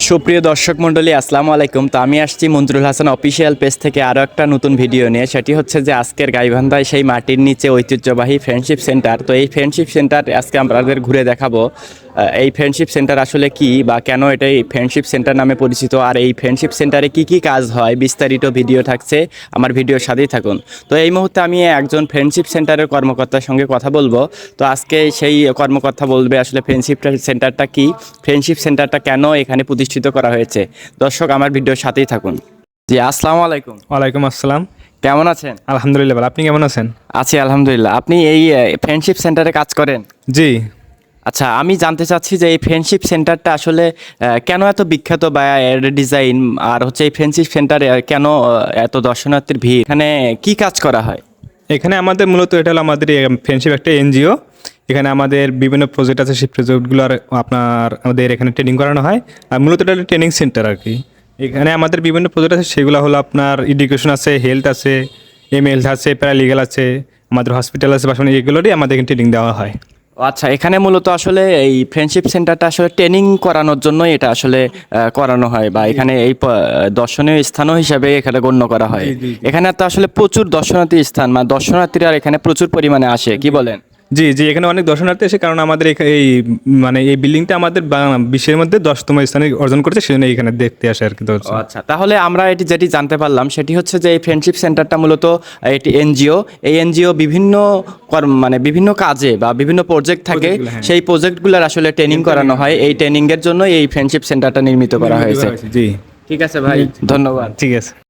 সুপ্রিয় দর্শক মণ্ডলী, আসসালামু আলাইকুম। তো আমি আসছি মঞ্জুরুল হাসান অফিসিয়াল পেজ থেকে আরও একটা নতুন ভিডিও নিয়ে। সেটি হচ্ছে যে আজকের গাইবান্ধায় সেই মাটির নিচে ঐতিহ্যবাহী ফ্রেন্ডশিপ সেন্টার। তো এই ফ্রেন্ডশিপ সেন্টার আজকে আমাদের ঘুরে দেখাবো। এই ফ্রেন্ডশিপ সেন্টার আসলে কি বা কেন এটাই ফ্রেন্ডশিপ সেন্টার নামে পরিচিত, আর এই ফ্রেন্ডশিপ সেন্টারে কি কি কাজ হয়, বিস্তারিত ভিডিও থাকছে, আমার ভিডিওর সাথেই থাকুন। তো এই মুহূর্তে আমি একজন ফ্রেন্ডশিপ সেন্টারের কর্মকর্তার সঙ্গে কথা বলবো। তো আজকে সেই কর্মকর্তা বলবে আসলে ফ্রেন্ডশিপ সেন্টারটা কি, ফ্রেন্ডশিপ সেন্টারটা কেন এখানে প্রতিষ্ঠিত করা হয়েছে। দর্শক আমার ভিডিওর সাথেই থাকুন। জি, আসসালামু আলাইকুম। ওয়ালাইকুম আসসালাম। কেমন আছেন? আলহামদুলিল্লাহ ভালো। আপনি কেমন আছেন? আছি আলহামদুলিল্লাহ। আপনি এই ফ্রেন্ডশিপ সেন্টারে কাজ করেন? জি, আচ্ছা, আমি জানতে চাচ্ছি যে এই ফ্রেন্ডশিপ সেন্টারটা আসলে কেন এত বিখ্যাত, বা এর ডিজাইন, আর হচ্ছে এই ফ্রেন্ডশিপ সেন্টারে কেন এত দর্শনার্থীর ভিড়, এখানে কি কাজ করা হয়? এখানে আমাদের মূলত এটা হলো আমাদের ফ্রেন্ডশিপ একটা এনজিও। এখানে আমাদের বিভিন্ন প্রজেক্ট আছে, সেই প্রজেক্টগুলোর আমাদের এখানে ট্রেনিং করানো হয়। আর মূলত এটা ট্রেনিং সেন্টার আর কি। এখানে আমাদের বিভিন্ন প্রজেক্ট আছে, সেগুলো হলো আপনার এডুকেশন আছে, হেলথ আছে, হেলথ আছে, প্যারালিগাল আছে, আমাদের হসপিটাল আছে, বাসন, এগুলোরই আমাদের এখানে ট্রেনিং দেওয়া হয়। ও আচ্ছা, এখানে মূলত আসলে এই ফ্রেন্ডশিপ সেন্টারটা আসলে ট্রেনিং করানোর জন্য এটা আসলে করানো হয়, বা এখানে এই দর্শনীয় স্থানও হিসাবে এখানে গণ্য করা হয়। এখানে তো আসলে প্রচুর দর্শনার্থী স্থান, মানে দর্শনার্থীরা এখানে প্রচুর পরিমাণে আসে, কি বলেন? জি জি, এখানে অনেক দর্শনার্থী আসে, কারণ আমাদের এই মানে এই বিল্ডিংটা আমাদের বিশ্বের মধ্যে 10তম স্থানে অর্জন করেছে, সেজন্য এখানে দেখতে আসে আর কি। ও আচ্ছা, তাহলে আমরা যেটি জানতে পারলাম সেটি হচ্ছে যে এই ফ্রেন্ডশিপ সেন্টারটা মূলত এটি এনজিও। এই এনজিও বিভিন্ন মানে বিভিন্ন কাজে বা বিভিন্ন প্রজেক্ট থাকে, সেই প্রজেক্টগুলোর আসলে ট্রেনিং করানো হয়। এই ট্রেনিংয়ের জন্য এই ফ্রেন্ডশিপ সেন্টারটা নির্মিত করা হয়েছে। জি, ঠিক আছে ভাই, ধন্যবাদ। ঠিক আছে।